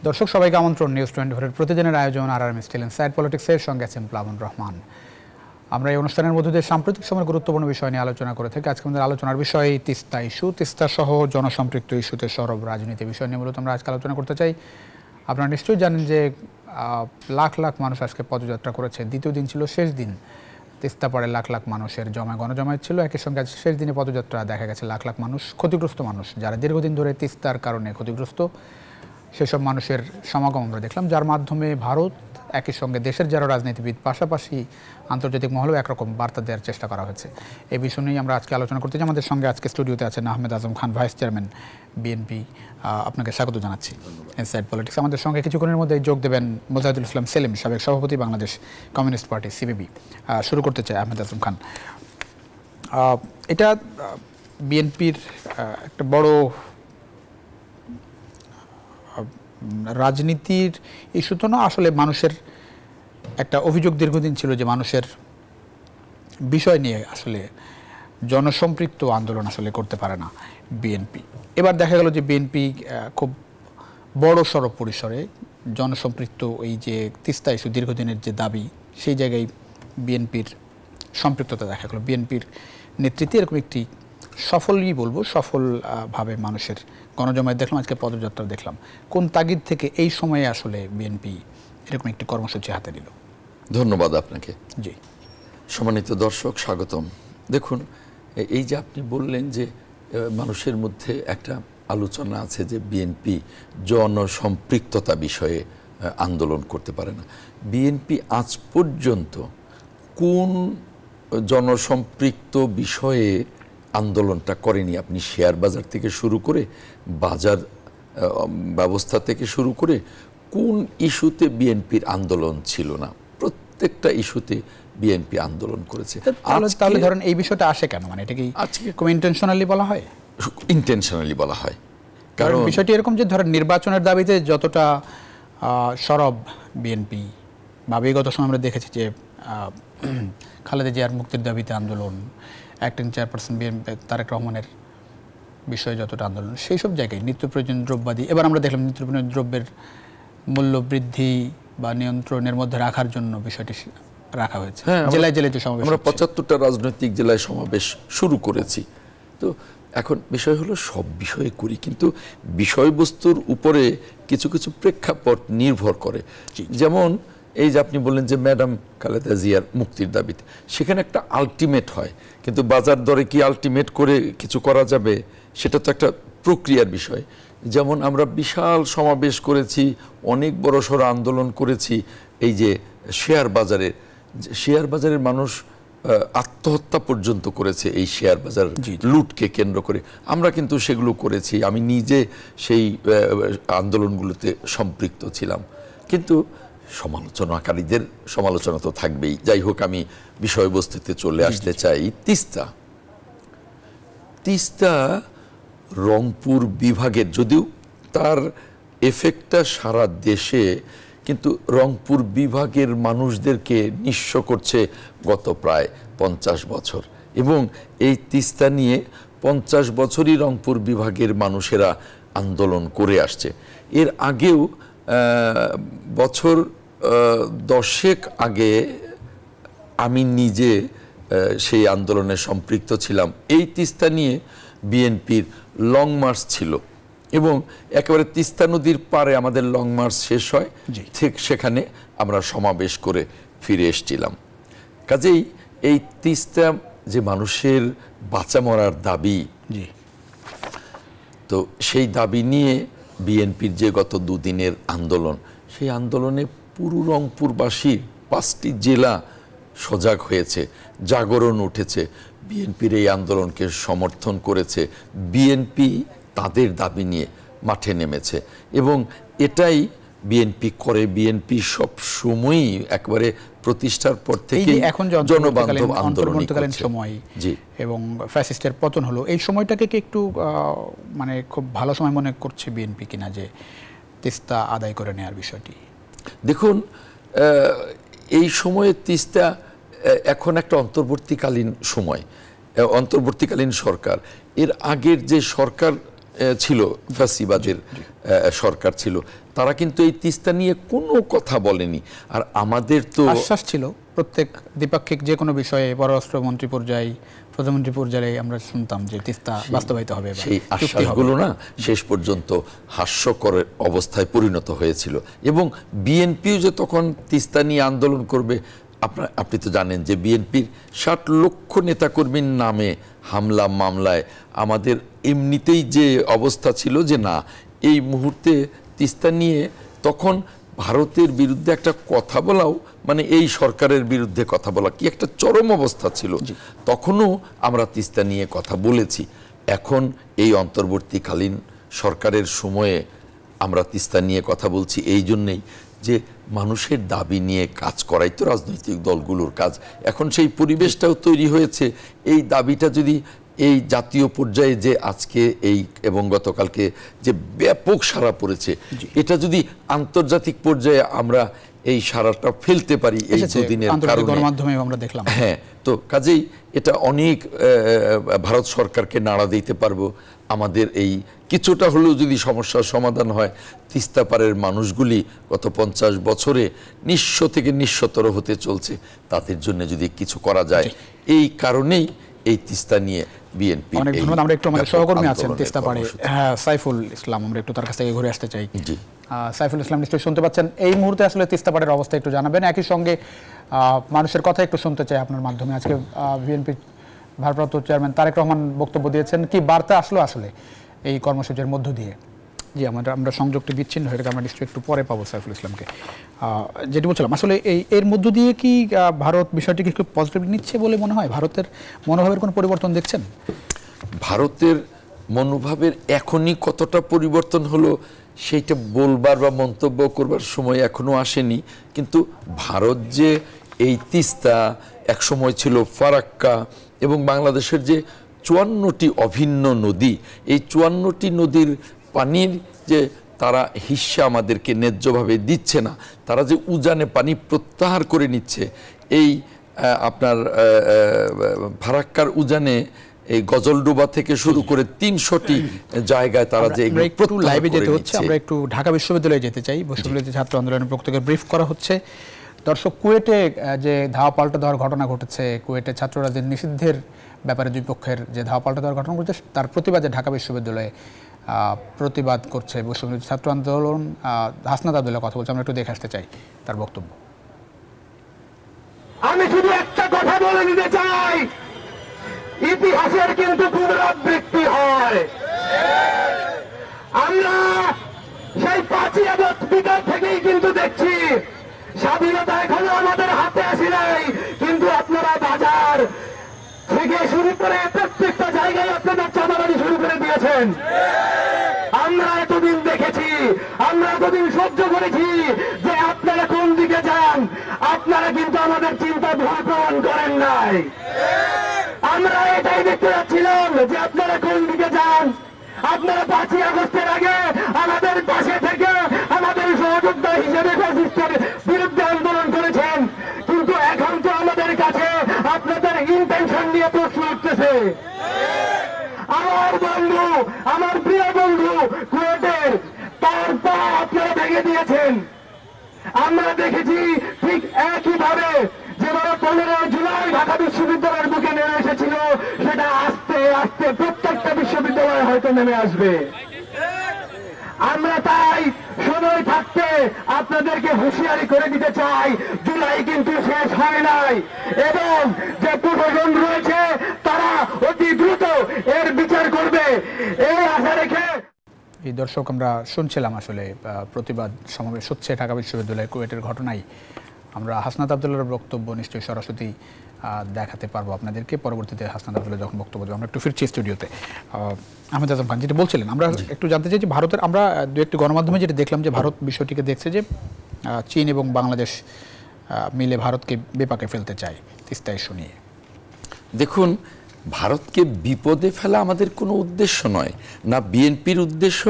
দর্শক সবাইকে আমন্ত্রণ নিউজ 24 এর প্রতিদিনের আয়োজন আরআরএম স্টিল ইনসাইড পলিটিক্সের সঙ্গে আছেন প্লাবন রহমান। আমরা এই অনুষ্ঠানের মধ্যে দিয়ে সাম্প্রতিক সময়ের গুরুত্বপূর্ণ বিষয় নিয়ে আলোচনা করে থাকি। আজকে আমাদের আলোচনার বিষয় তিস্তা ইস্যু, তিস্তা সহ জনসম্পৃক্ত ইস্যুতে সরব রাজনীতি বিষয় নিয়ে মূলত আমরা আজকে আলোচনা করতে চাই। আপনারা নিশ্চয়ই জানেন যে লাখ লাখ মানুষ আজকে পদযাত্রা করেছে। দ্বিতীয় দিন ছিল শেষ দিন। তিস্তা পাড়ে লাখ লাখ মানুষের গণজমায়েত ছিল। একই সঙ্গে আজ শেষ দিনে পদযাত্রা দেখা গেছে লাখ লাখ মানুষ, ক্ষতিগ্রস্ত মানুষ যারা দীর্ঘদিন ধরে তিস্তার কারণে ক্ষতিগ্রস্ত, সেসব মানুষের সমাগম আমরা দেখলাম, যার মাধ্যমে ভারত একই সঙ্গে দেশের যারা রাজনীতিবিদ পাশাপাশি আন্তর্জাতিক মহলেও একরকম বার্তা দেওয়ার চেষ্টা করা হয়েছে। এই বিষয় নিয়ে আমরা আজকে আলোচনা করতে চাই। আমাদের সঙ্গে আজকে স্টুডিওতে আছেন Ahmed Azam Khan, vice chairman BNP. আপনাকে স্বাগত জানাচ্ছি ইনসাইড পলিটিক্স। আমাদের সঙ্গে কিছুক্ষণের মধ্যে যোগ দেবেন মোজাহিদুল ইসলাম সেলিম, সাবেক সভাপতি বাংলাদেশ কমিউনিস্ট পার্টি সিপিবি। শুরু করতে চাই আহমেদ আজম খান। এটা বিএনপির একটা বড় রাজনীতির ইস্যু তো না, আসলে মানুষের একটা অভিযোগ দীর্ঘদিন ছিল যে মানুষের বিষয় নিয়ে আসলে জনসম্পৃক্ত আন্দোলন আসলে করতে পারে না বিএনপি। এবার দেখা গেল যে বিএনপি খুব বড় সড় পরিসরে জনসম্পৃক্ত এই যে তিস্তা ইস্যু দীর্ঘদিনের যে দাবি, সেই জায়গায় বিএনপির সম্পৃক্ততা দেখা গেল। বিএনপির নেতৃত্বে এরকম একটি সফলই বলবো, সফলভাবে মানুষের গণজমায়েত দেখলাম, আজকে পদযাত্রা দেখলাম। কোন তাগিদ থেকে এই সময়ে আসলে বিএনপি এরকম একটি কর্মসূচি হাতে নিল? ধন্যবাদ আপনাকে। জি, সম্মানিত দর্শক, স্বাগতম। দেখুন, এই যে আপনি বললেন যে মানুষের মধ্যে একটা আলোচনা আছে যে বিএনপি জনসম্পৃক্ততা বিষয়ে আন্দোলন করতে পারে না। বিএনপি আজ পর্যন্ত কোন জনসম্পৃক্ত বিষয়ে আন্দোলনটা করেনি? আপনি শেয়ার বাজার থেকে শুরু করে বাজার ব্যবস্থা থেকে শুরু করে কোন ইস্যুতে বিএনপির আন্দোলন ছিল না? প্রত্যেকটা ইস্যুতে বিএনপি আন্দোলন করেছে। তাহলে ধরেন এই বিষয়টা আসে কেন? মানে এটা কি আজকে খুব ইন্টেনশনালি বলা হয়? ইন্টেনশনালি বলা হয়, কারণ বিষয়টি এরকম যে ধরেন নির্বাচনের দাবিতে যতটা সরব বিএনপি, বা বিগত সময় আমরা দেখেছি যে খালেদা জিয়ার মুক্তির দাবিতে আন্দোলন, অ্যাক্টিং চেয়ারপারসন বিএনপি তারেক রহমানের বিষয়ে যতটা আন্দোলন, সেই সব জায়গায় নিত্য প্রয়োজনীয় দ্রব্যাদি, এবার আমরা দেখলাম নিত্য প্রয়োজনীয় দ্রব্যের মূল্য বৃদ্ধি বা নিয়ন্ত্রণের মধ্যে রাখার জন্য বিষয়টি রাখা হয়েছে। জেলায় জেলায় যে সমাবেশ, আমরা 75টা রাজনৈতিক জেলায় সমাবেশ শুরু করেছি। তো এখন বিষয় হলো সব বিষয়ে করি, কিন্তু বিষয়বস্তুর উপরে কিছু কিছু প্রেক্ষাপট নির্ভর করে। যেমন এই যে আপনি বললেন যে ম্যাডাম খালেদা জিয়ার মুক্তির দাবিতে, সেখানে একটা আলটিমেট হয়, কিন্তু বাজার দরে কি আলটিমেট করে কিছু করা যাবে? সেটা তো একটা প্রক্রিয়ার বিষয়। যেমন আমরা বিশাল সমাবেশ করেছি, অনেক বড় সড় আন্দোলন করেছি এই যে শেয়ার বাজারের মানুষ আত্মহত্যা পর্যন্ত করেছে এই শেয়ার বাজার লুটকে কেন্দ্র করে। আমরা কিন্তু সেগুলো করেছি, আমি নিজে সেই আন্দোলনগুলোতে সম্পৃক্ত ছিলাম। কিন্তু সমালোচনাকারীদের সমালোচনা তো থাকবেই। যাই হোক, আমি বিষয়বস্তুতে চলে আসতে চাই। তিস্তা রংপুর বিভাগের, যদিও তার এফেক্টটা সারা দেশে, কিন্তু রংপুর বিভাগের মানুষদেরকে নিঃস্ব করছে গত প্রায় 50 বছর। এবং এই তিস্তা নিয়ে 50 বছরই রংপুর বিভাগের মানুষেরা আন্দোলন করে আসছে। এর আগেও বছর 10 আগে আমি নিজে সেই আন্দোলনে সম্পৃক্ত ছিলাম। এই তিস্তা নিয়ে বিএনপির লং মার্চ ছিল, এবং একেবারে তিস্তা নদীর পারে আমাদের লং মার্চ শেষ হয়, ঠিক সেখানে আমরা সমাবেশ করে ফিরে এসেছিলাম। কাজেই এই তিস্তা যে মানুষের বাঁচা মরার দাবি, তো সেই দাবি নিয়ে বিএনপির যে গত দুদিনের আন্দোলন, সেই আন্দোলনে পুরো রংপুরবাসী 5টি জেলা সজাগ হয়েছে, জাগরণ উঠেছে, বিএনপির এই আন্দোলনকে সমর্থন করেছে। বিএনপি তাদের দাবি নিয়ে মাঠে নেমেছে, এবং এটাই বিএনপি করে। বিএনপি সব সময়ই একবারে প্রতিষ্ঠার পর থেকে এখন জনবান্ধব আন্দোলন সময় এবং ফ্যাসিস্টের পতন হলো, এই সময়টাকে কি একটু মানে খুব ভালো সময় মনে করছে বিএনপি কিনা যে তিস্তা আদায় করে নেওয়ার বিষয়টি? দেখুন, এই সময়ে তিস্তা এখন একটা অন্তর্বর্তীকালীন সময়, অন্তর্বর্তীকালীন সরকার। এর আগের যে সরকার ছিল, ফ্যাসিবাদের সরকার ছিল, তারা কিন্তু এই তিস্তা নিয়ে কোনো কথা বলেনি। আর আমাদের তো আশ্বাস ছিল প্রত্যেক দ্বিপাক্ষিক যে কোনো বিষয়ে পররাষ্ট্রমন্ত্রী পর্যায়ে, প্রধানমন্ত্রী পর্যায়ে আমরা শুনতাম যে তিস্তা বাস্তবায়িত হবে। সেই আশ্বাসগুলো না শেষ পর্যন্ত হাস্যকর অবস্থায় পরিণত হয়েছিল। এবং বিএনপিও যে তখন তিস্তা নিয়ে আন্দোলন করবে, আপনি তো জানেন যে বিএনপির 60 লক্ষ নেতাকর্মীর নামে হামলা মামলায় আমাদের এমনিতেই যে অবস্থা ছিল যে না, এই মুহূর্তে তিস্তা নিয়ে তখন ভারতের বিরুদ্ধে একটা কথা বলাও মানে এই সরকারের বিরুদ্ধে কথা বলা কি একটা চরম অবস্থা ছিল। তখনও আমরা তিস্তা নিয়ে কথা বলেছি। এখন এই অন্তর্বর্তীকালীন সরকারের সময়ে আমরা তিস্তা নিয়ে কথা বলছি এই জন্যেই যে মানুষের দাবি নিয়ে কাজ করাই তো রাজনৈতিক দলগুলোর কাজ। এখন সেই পরিবেশটাও তৈরি হয়েছে। এই দাবিটা যদি এই জাতীয় পর্যায়ে যে আজকে এই এবং গতকালকে যে ব্যাপক সাড়া পড়েছে, এটা যদি আন্তর্জাতিক পর্যায়ে আমরা এই সাড়াটা ফেলতে পারি এই দুদিনের কারণে, গণমাধ্যমে আমরা দেখলাম, হ্যাঁ, তো কাজেই এটা অনেক ভারত সরকারকে নাড়া দিতে পারবো। আমাদের এই কিছুটা হলেও যদি সমস্যার সমাধান হয়, তিস্তা পারের মানুষগুলি গত 50 বছরে নিঃস্ব থেকে নিঃস্বতর হতে চলছে, তাদের জন্য যদি কিছু করা যায়, এই কারণেই এই তিস্তা নিয়ে বিএনপি। অনেক ধন্যবাদ। আমরা একটু আমাদের সহকর্মী আছেন তিস্তা পারে, হ্যাঁ, সাইফুল ইসলাম, আমরা একটু তার কাছ থেকে ঘুরে আসতে চাই। জি, সাইফুল ইসলাম নিশ্চয়ই শুনতে পাচ্ছেন। এই মুহূর্তে আসলে তিস্তা পাড়ের অবস্থা একটু জানাবেন, একই সঙ্গে মানুষের কথা একটু শুনতে চাই আপনার মাধ্যমে। আজকে বিএনপি ভারপ্রাপ্ত চেয়ারম্যান তারেক রহমান বক্তব্য দিয়েছেন, কি বার্তা আসলো আসলে এই কর্মসূচির মধ্য দিয়ে? জি, আমরা সংযোগটি বিচ্ছিন্ন হয়ে আমরা নিশ্চয়ই একটু পরে পাবো সাইফুল ইসলামকে। যেটি বলছিলাম আসলে এর মধ্য দিয়ে কি ভারত বিষয়টিকে একটু পজিটিভ নিচ্ছে বলে মনে হয়? ভারতের মনোভাবের কোনো পরিবর্তন দেখছেন? ভারতের মনোভাবের এখনই কতটা পরিবর্তন হলো সেইটা বলবার বা মন্তব্য করবার সময় এখনো আসেনি। কিন্তু ভারত যে এই তিস্তা, একসময় ছিল ফারাক্কা, এবং বাংলাদেশের যে 54টি অভিন্ন নদী, এই 54টি নদীর পানির যে তারা হিস্সা আমাদেরকে ন্যায্যভাবে দিচ্ছে না, তারা যে উজানে পানি প্রত্যাহার করে নিচ্ছে, এই আপনার ফারাক্কার উজানে এই গজলডোবা থেকে শুরু করে 300টি জায়গায় তারা যে একটু লাইভে যেতে হচ্ছে, আমরা একটু ঢাকা বিশ্ববিদ্যালয়ে যেতে চাই। বিশ্ববিদ্যালয়ের ছাত্র আন্দোলনের পক্ষ থেকে ব্রিফ করা হচ্ছে। দর্শক, কুয়েটে যে ধাওয়া পাল্টা দেওয়ার ঘটনা ঘটেছে, কুয়েটে ছাত্ররাদের নিষিদ্ধের ব্যাপারে দুই পক্ষের যে ধাওয়া পাল্টা দেওয়ার ঘটনা ঘটেছে, তার প্রতিবাদে ঢাকা বিশ্ববিদ্যালয়ে প্রতিবাদ করছে বিশ্ববিদ্যালয় ছাত্র আন্দোলন। হাসনাত আব্দুল্লাহ কথা বলছে, আমরা একটু দেখে আসতে চাই তার বক্তব্য। আমি শুধু একটা কথা বলে দিতে চাই, ইতিহাসের কিন্তু পুনরাবৃত্তি হয়। আমরা সেই 5ই আগস্ট বিকাল থেকেই কিন্তু দেখছি স্বাধীনতা এখনো আমাদের হাতে আসে নাই, কিন্তু আপনারা বাজার থেকে শুরু করে প্রত্যেকটা জায়গায় আপনাদের চাঁদাবাজি শুরু করে দিয়েছেন। আমরা এতদিন দেখেছি, আমরা এতদিন সহ্য করেছি যে আপনারা কোন দিকে যান, আপনারা কিন্তু আমাদের চিন্তা ভুল প্রমাণ করেন নাই। আমরা এটাই দেখতে যাচ্ছিলাম যে আপনারা কোন দিকে যান। আপনারা 5ই আগস্টের আগে আমাদের পাশে থেকে আমাদের সহযোদ্ধা হিসেবে ফ্যাসিস্টের বিরুদ্ধে আন্দোলন করেছেন, কিন্তু এখন তো আমাদের কাছে আপনাদের ইন্টেনশন নিয়ে প্রশ্ন উঠতেছে। আমার বন্ধু, আমার প্রিয় বন্ধু কুয়েটের, তার পা আপনারা ভেঙে দিয়েছেন। আমরা দেখেছি ঠিক একইভাবে যেভাবে 15 জুলাই ঢাকা বিশ্ববিদ্যালয়ের বুকে নেমে এসেছিল, সেটা আস্তে আস্তে প্রত্যেকটা বিশ্ববিদ্যালয়ে হয়তো নেমে আসবে। আমরা তাই সময় থাকতে আপনাদেরকে হুঁশিয়ারি করে দিতে চাই, জুলাই কিন্তু শেষ হয় নাই, এবং যে প্রশাসন রয়েছে তারা অতি দ্রুত এর বিচার করবে, এই আশা রেখে। এই দর্শক, আমরা শুনছিলাম আসলে প্রতিবাদ সমাবেশ হচ্ছে ঢাকা বিশ্ববিদ্যালয়ের কুয়েটের ঘটনায়। আমরা হাসনাত আব্দুল্লাহর বক্তব্য নিশ্চয়ই সরাসরি দেখাতে পারবো আপনাদেরকে পরবর্তীতে। হাসনাত আব্দুল্লাহ যখন বক্তব্য দেবেন, আমরা একটু ফিরছি স্টুডিওতে। আহমেদ আজম খান যেটা বলছিলেন, আমরা একটু জানতে চাই যে ভারতের, আমরা দু একটি গণমাধ্যমে যেটা দেখলাম যে ভারত বিষয়টিকে দেখছে যে চীন এবং বাংলাদেশ মিলে ভারতকে বিপাকে ফেলতে চায় তিস্তা ইস্যু নিয়ে। দেখুন, ভারতকে বিপদে ফেলা আমাদের কোনো উদ্দেশ্য নয়, না বিএনপির উদ্দেশ্য,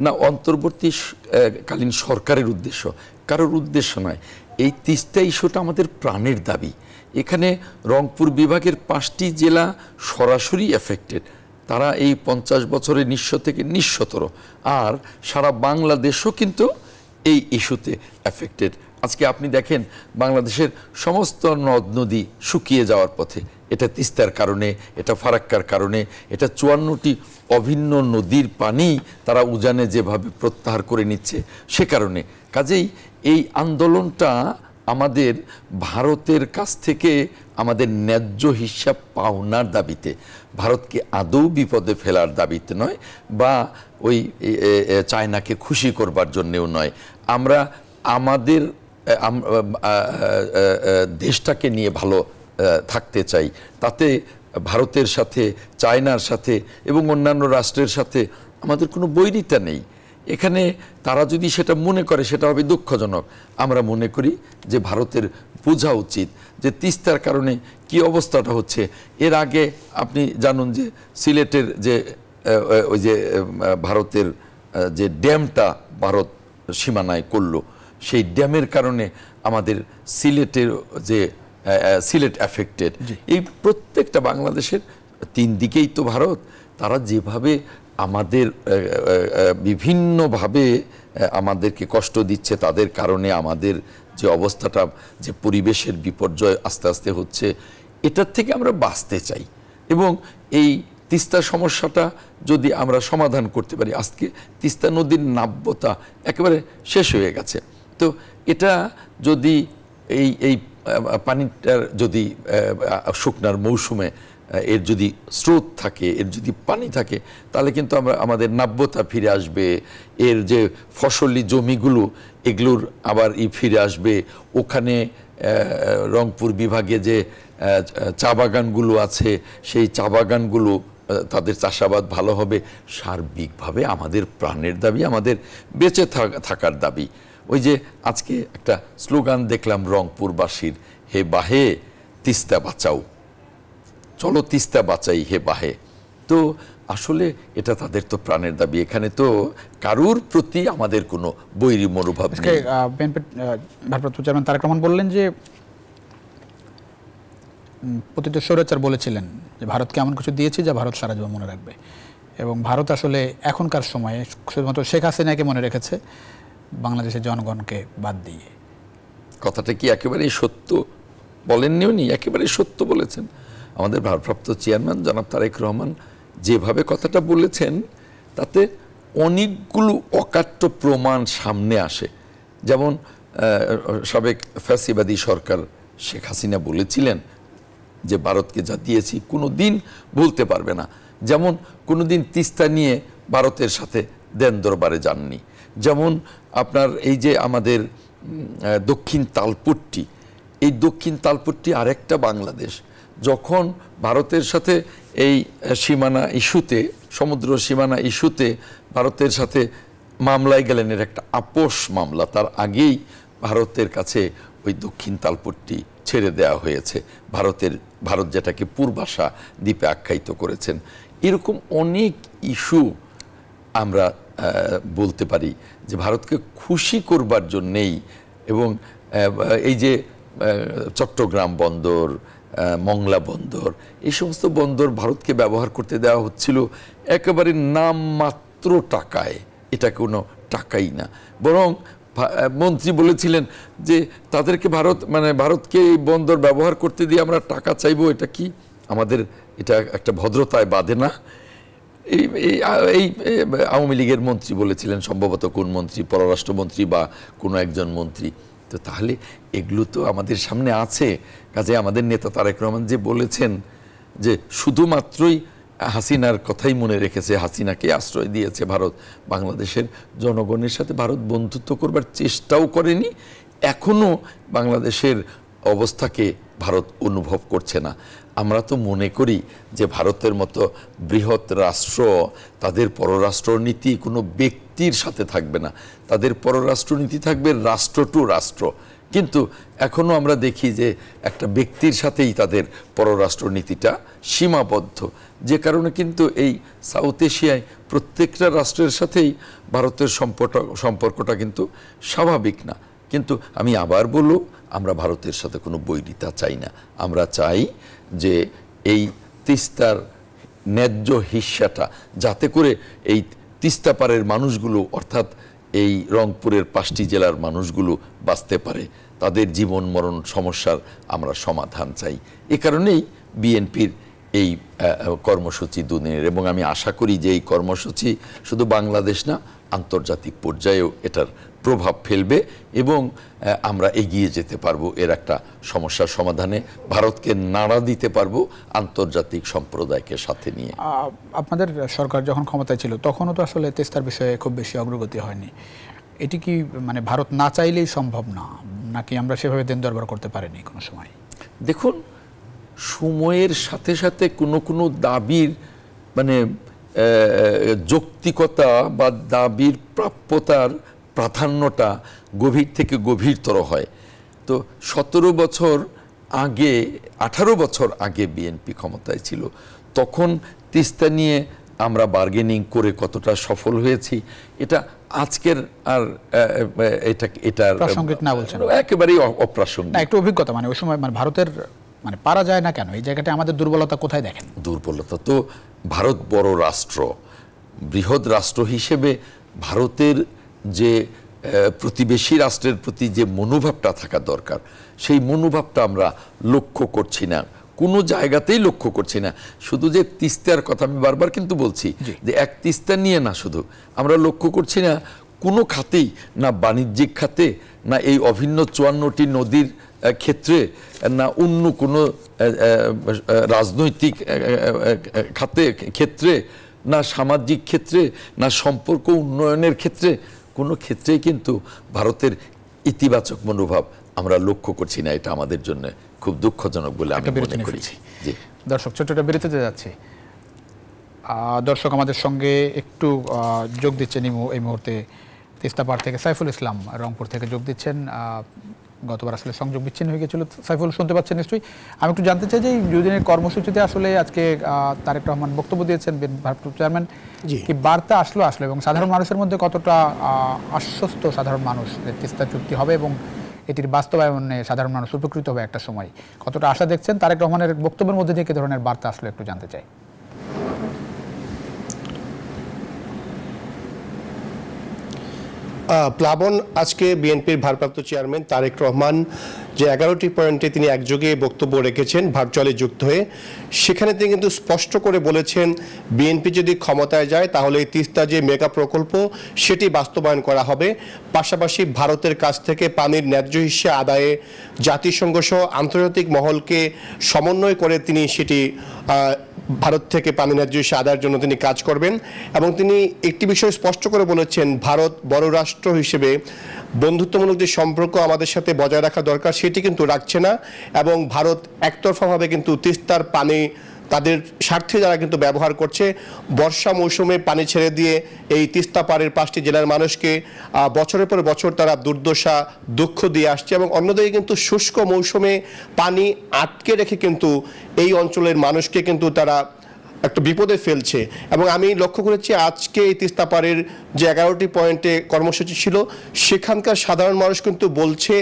না অন্তর্বর্তীকালীন সরকারের উদ্দেশ্য, কারোর উদ্দেশ্য নয়। এই তিস্তা ইস্যুটা আমাদের প্রাণের দাবি। এখানে রংপুর বিভাগের 5টি জেলা সরাসরি এফেক্টেড, তারা এই 50 বছরে নিঃস্ব থেকে নিঃস্বতর। আর সারা বাংলাদেশও কিন্তু এই ইস্যুতে এফেক্টেড। আজকে আপনি দেখেন বাংলাদেশের সমস্ত নদ নদী শুকিয়ে যাওয়ার পথে। এটা তিস্তার কারণে, এটা ফারাক্কার কারণে, এটা 54টি অভিন্ন নদীর পানি তারা উজানে যেভাবে প্রত্যাহার করে নিচ্ছে সে কারণে। কাজেই এই আন্দোলনটা আমাদের ভারতের কাছ থেকে আমাদের ন্যায্য হিসাব পাওনার দাবিতে, ভারতকে আদৌ বিপদে ফেলার দাবিতে নয়, বা ওই চায়নাকে খুশি করবার জন্যেও নয়। আমরা আমাদের দেশটাকে নিয়ে ভালো থাকতে চাই। তাতে ভারতের সাথে, চায়নার সাথে এবং অন্যান্য রাষ্ট্রের সাথে আমাদের কোনো বৈরিতা নেই। এখানে তারা যদি সেটা মনে করে সেটা হবে দুঃখজনক। আমরা মনে করি যে ভারতের বোঝা উচিত যে তিস্তার কারণে কি অবস্থাটা হচ্ছে। এর আগে আপনি জানুন যে সিলেটের যে ওই যে ভারতের যে ড্যামটা ভারত সীমানায় করলো, সেই ড্যামের কারণে আমাদের সিলেটের যে সিলেট অ্যাফেক্টেড। এই প্রত্যেকটা বাংলাদেশের 3 দিকেই তো ভারত, তারা যেভাবে আমাদের বিভিন্নভাবে আমাদেরকে কষ্ট দিচ্ছে, তাদের কারণে আমাদের যে অবস্থাটা, যে পরিবেশের বিপর্যয় আস্তে আস্তে হচ্ছে, এটার থেকে আমরা বাঁচতে চাই। এবং এই তিস্তা সমস্যাটা যদি আমরা সমাধান করতে পারি, আজকে তিস্তা নদীর নাব্যতা একেবারে শেষ হয়ে গেছে। তো এটা যদি এই পানিটার যদি শুকনার মৌসুমে এর যদি স্রোত থাকে, এর যদি পানি থাকে, তাহলে কিন্তু আমরা আমাদের নাব্যতা ফিরে আসবে। এর যে ফসলি জমিগুলো এগুলোর আবার ফিরে আসবে। ওখানে রংপুর বিভাগে যে চা বাগানগুলো আছে, সেই চা বাগানগুলো তাদের চাষাবাদ ভালো হবে। সার্বিকভাবে আমাদের প্রাণের দাবি, আমাদের বেঁচে থাকার দাবি। ওই যে আজকে একটা স্লোগান দেখলাম রংপুরবাসীর, হে বাহে তিস্তা বাঁচাও, চলো তিস্তা বাঁচাই হে বাহে। তো আসলে এটা তাদের তো প্রাণের দাবি। এখানে তো কারুর প্রতি আমাদের কোনো বৈরী মনোভাব নেই। বিএনপির ভারপ্রাপ্ত চেয়ারম্যান তারেক রহমান বললেন যে পতিত স্বৈরাচার বলেছিলেন যে ভারতকে এমন কিছু দিয়েছে যা ভারত সারা জীবন মনে রাখবে। এবং ভারত আসলে এখনকার সময়ে শুধুমাত্র শেখ হাসিনাকে মনে রেখেছে, বাংলাদেশের জনগণকে বাদ দিয়ে। কথাটা কি একেবারেই সত্য বলেননি উনি? একেবারেই সত্য বলেছেন। আমাদের ভারপ্রাপ্ত চেয়ারম্যান জনাব তারেক রহমান যেভাবে কথাটা বলেছেন, তাতে অনেকগুলো অকাট্য প্রমাণ সামনে আসে। যেমন সাবেক ফ্যাসিবাদী সরকার শেখ হাসিনা বলেছিলেন যে ভারতকে যা দিয়েছি কোনো দিন ভুলতে পারবে না। যেমন কোনো দিন তিস্তা নিয়ে ভারতের সাথে দেন দরবারে যাননি। যেমন আপনার এই যে আমাদের দক্ষিণ তালপট্টি, এই দক্ষিণ তালপট্টি আরেকটা বাংলাদেশ। যখন ভারতের সাথে এই সীমানা ইস্যুতে, সমুদ্র সীমানা ইস্যুতে ভারতের সাথে মামলায় গেলেন, এর একটা আপোষ মামলা, তার আগেই ভারতের কাছে ওই দক্ষিণ তালপট্টি ছেড়ে দেওয়া হয়েছে। ভারত যেটাকে পূর্বাশা দ্বীপে আখ্যায়িত করেছেন। এরকম অনেক ইস্যু আমরা বলতে পারি যে ভারতকে খুশি করবার জন্যেই। এবং এই যে চট্টগ্রাম বন্দর, মংলা বন্দর, এই সমস্ত বন্দর ভারতকে ব্যবহার করতে দেওয়া হচ্ছিল একেবারে নামমাত্র টাকায়। এটা কোনো টাকাই না, বরং মন্ত্রী বলেছিলেন যে তাদেরকে ভারতকে এই বন্দর ব্যবহার করতে দিয়ে আমরা টাকা চাইবো। এটা কি আমাদের, এটা একটা ভদ্রতায় বাধে না? এই আওয়ামী লীগের মন্ত্রী বলেছিলেন, সম্ভবত কোন মন্ত্রী, পররাষ্ট্রমন্ত্রী বা কোনো একজন মন্ত্রী। তো তাহলে এগুলো তো আমাদের সামনে আছে। কাজে আমাদের নেতা তারেক রহমান যে বলেছেন যে শুধুমাত্রই হাসিনার কথাই মনে রেখেছে, হাসিনাকে আশ্রয় দিয়েছে ভারত, বাংলাদেশের জনগণের সাথে ভারত বন্ধুত্ব করবার চেষ্টাও করেনি, এখনও বাংলাদেশের অবস্থাকে ভারত অনুভব করছে না। আমরা তো মনে করি যে ভারতের মতো বৃহৎ রাষ্ট্র, তাদের পররাষ্ট্রনীতি কোনো ব্যক্তির সাথে থাকবে না, তাদের পররাষ্ট্রনীতি থাকবে রাষ্ট্র টু রাষ্ট্র। কিন্তু এখনও আমরা দেখি যে একটা ব্যক্তির সাথেই তাদের পররাষ্ট্রনীতিটা সীমাবদ্ধ, যে কারণে কিন্তু এই সাউথ এশিয়ায় প্রত্যেকটা রাষ্ট্রের সাথেই ভারতের সম্পর্কটা কিন্তু স্বাভাবিক না। কিন্তু আমি আবার বলব, আমরা ভারতের সাথে কোনো বৈরিতা চাই না। আমরা চাই যে এই তিস্তার ন্যায্য হিস্সাটা, যাতে করে এই তিস্তা পারের মানুষগুলো, অর্থাৎ এই রংপুরের 5টি জেলার মানুষগুলো বাঁচতে পারে, তাদের জীবন মরণ সমস্যার আমরা সমাধান চাই। এ কারণেই বিএনপির এই কর্মসূচি দুদিনের, এবং আমি আশা করি যে এই কর্মসূচি শুধু বাংলাদেশ না, আন্তর্জাতিক পর্যায়েও এটার প্রভাব ফেলবে এবং আমরা এগিয়ে যেতে পারবো এর একটা সমস্যার সমাধানে, ভারতকে নাড়া দিতে পারবো আন্তর্জাতিক সম্প্রদায়কে সাথে নিয়ে। আপনাদের সরকার যখন ক্ষমতায় ছিল তখনও তো আসলে তিস্তার বিষয়ে খুব বেশি অগ্রগতি হয়নি। এটি কি মানে ভারত না চাইলেই সম্ভব না, নাকি আমরা সেভাবে দেন দরবার করতে পারিনি কোনো সময়? দেখুন, সময়ের সাথে সাথে কোনো কোনো দাবির মানে যৌক্তিকতা বা দাবির প্রাপ্যতার প্রাধান্যটা গভীর থেকে গভীরতর হয়। তো 17 বছর আগে, 18 বছর আগে বিএনপি ক্ষমতায় ছিল, তখন তিস্তা নিয়ে আমরা বার্গেনিং করে কতটা সফল হয়েছি এটা আজকের আর এটা প্রাসঙ্গিক না বলছেন, একেবারেই অপ্রাসঙ্গিক। একটু অভিজ্ঞতা মানে ওই সময় মানে ভারতের মানে পারা যায় না কেন, এই জায়গাটা আমাদের দুর্বলতা কোথায় দেখেন? দুর্বলতা তো, ভারত বড় রাষ্ট্র, বৃহৎ রাষ্ট্র হিসেবে ভারতের যে প্রতিবেশী রাষ্ট্রের প্রতি যে মনোভাবটা থাকা দরকার, সেই মনোভাবটা আমরা লক্ষ্য করছি না, কোনো জায়গাতেই লক্ষ্য করছি না। শুধু যে তিস্তার কথা আমি বারবার কিন্তু বলছি যে এক তিস্তা নিয়ে না, শুধু আমরা লক্ষ্য করছি না কোনো খাতেই, না বাণিজ্যিক খাতে, না এই অভিন্ন 54টি নদীর ক্ষেত্রে, না অন্য কোনো রাজনৈতিক ক্ষেত্রে, না সামাজিক ক্ষেত্রে, না সম্পর্ক উন্নয়নের ক্ষেত্রে, কোনো ক্ষেত্রেই কিন্তু ভারতের ইতিবাচক মনোভাব আমরা লক্ষ্য করছি না। এটা আমাদের জন্য খুব দুঃখজনক বলে আমি মনে করি। দর্শক, ছোট্ট একটা বিরতিতে যাচ্ছি। দর্শক, আমাদের সঙ্গে একটু যোগ দিচ্ছেন এই মুহূর্তে তিস্তা পাড় থেকে সাইফুল ইসলাম রংপুর থেকে যোগ দিচ্ছেন। গতবার আসলে সংযোগ বিচ্ছিন্ন হয়ে গেছিল। সাইফুল, শুনতে পাচ্ছেন নিশ্চয়ই? আমি একটু জানতে চাই যে এই দুদিনের কর্মসূচিতে আসলে আজকে তারেক রহমান বক্তব্য দিয়েছেন, ভারপ্রাপ্ত চেয়ারম্যান, কি বার্তা আসলো এবং সাধারণ মানুষের মধ্যে কতটা আশ্বস্ত সাধারণ মানুষ যে তিস্তা চুক্তি হবে এবং এটির বাস্তবায়নে সাধারণ মানুষ উপকৃত হবে একটা সময়, কতটা আশা দেখছেন? তারেক রহমানের বক্তব্যের মধ্যে থেকে ধরনের বার্তা আসলে একটু জানতে চাই। প্লাবন, আজকে বিএনপির ভারপ্রাপ্ত চেয়ারম্যান তারেক রহমান যে 11টি পয়েন্টে তিনি একযোগে বক্তব্য রেখেছেন ভার্চুয়ালি যুক্ত হয়ে, সেখানে তিনি কিন্তু স্পষ্ট করে বলেছেন বিএনপি যদি ক্ষমতায় যায় তাহলে এই তিস্তা যে মেগা প্রকল্প সেটি বাস্তবায়ন করা হবে। পাশাপাশি ভারতের কাছ থেকে পানির ন্যায্য হিস্যা আদায়ে জাতিসংঘ সহ আন্তর্জাতিক মহলকে সমন্বয় করে তিনি সেটি ভারত থেকে পানি ন্যায্য হিস্যা আদায়ের জন্য তিনি কাজ করবেন। এবং তিনি একটি বিষয় স্পষ্ট করে বলেছেন, ভারত বড় রাষ্ট্র হিসেবে বন্ধুত্বমূলক যে সম্পর্ক আমাদের সাথে বজায় রাখা দরকার সেটি কিন্তু রাখছে না, এবং ভারত একতরফাভাবে কিন্তু তিস্তার পানি তাদের স্বার্থে যারা কিন্তু ব্যবহার করছে। বর্ষা মৌসুমে পানি ছেড়ে দিয়ে এই তিস্তা পাড়ের 5টি জেলার মানুষকে বছরের পর বছর তারা দুর্দশা দুঃখ দিয়ে আসছে, এবং অন্যদিকে কিন্তু শুষ্ক মৌসুমে পানি আটকে রেখে কিন্তু এই অঞ্চলের মানুষকে কিন্তু তারা একটা বিপদে ফেলছে। এবং আমি লক্ষ্য করেছি আজকে এই তিস্তা পাড়ের যে 11টি পয়েন্টে কর্মসূচি ছিল, সেখানকার সাধারণ মানুষ কিন্তু বলছে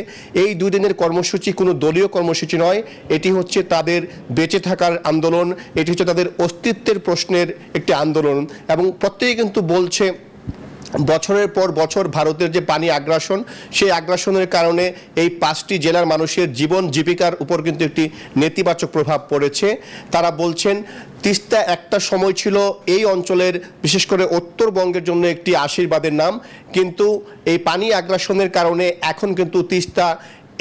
এই 2 দিনের কর্মসূচি কোনো দলীয় কর্মসূচি নয়, এটি হচ্ছে তাদের বেঁচে থাকার আন্দোলন, এটি হচ্ছে তাদের অস্তিত্বের প্রশ্নের একটি আন্দোলন। এবং প্রত্যেকে কিন্তু বলছে বছরের পর বছর ভারতের যে পানি আগ্রাসন, সেই আগ্রাসনের কারণে এই 5টি জেলার মানুষের জীবন জীবিকার উপর কিন্তু একটি নেতিবাচক প্রভাব পড়েছে। তারা বলছেন তিস্তা একটা সময় ছিল এই অঞ্চলের, বিশেষ করে উত্তরবঙ্গের জন্য একটি আশীর্বাদের নাম, কিন্তু এই পানি আগ্রাসনের কারণে এখন কিন্তু তিস্তা